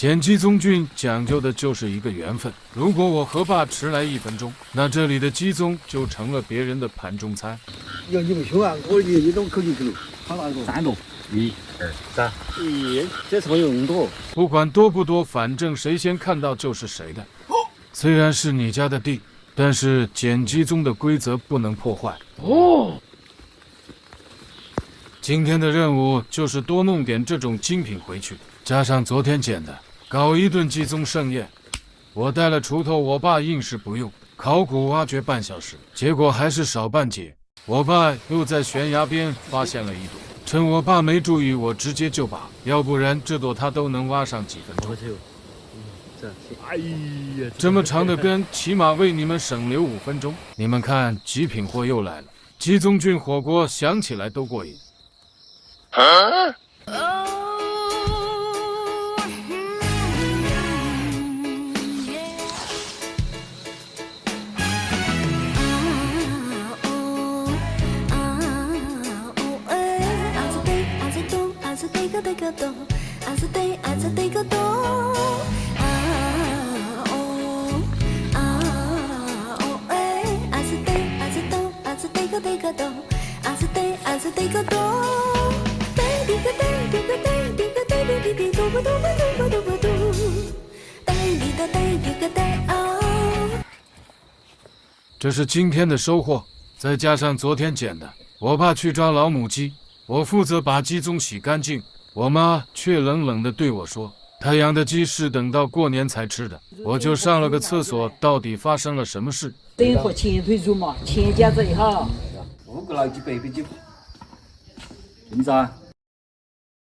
捡鸡枞菌讲究的就是一个缘分。如果我和爸迟来1分钟，那这里的鸡枞就成了别人的盘中餐。要你们凶啊！我一种口进去了，好大个3多，1、2、3。咦，这次有那么多？不管多不多，反正谁先看到就是谁的。虽然是你家的地，但是捡鸡枞的规则不能破坏。哦。今天的任务就是多弄点这种精品回去，加上昨天捡的，搞一顿鸡枞盛宴。我带了锄头，我爸硬是不用，考古挖掘半小时，结果还是少半截。我爸又在悬崖边发现了一朵，趁我爸没注意，我直接就拔，要不然这朵他都能挖上几分钟。哎呀，这么长的根，起码为你们省留5分钟。你们看，极品货又来了，鸡枞菌火锅，想起来都过瘾。这是今天的收获，再加上昨天捡的。我爸去抓老母鸡，我负责把鸡枞洗干净。我妈却冷冷地对我说：“他养的鸡是等到过年才吃的。”我就上了个厕所，到底发生了什么事？等和前腿肉嘛，前夹子一哈5个老鸡，8个鸡。怎么着？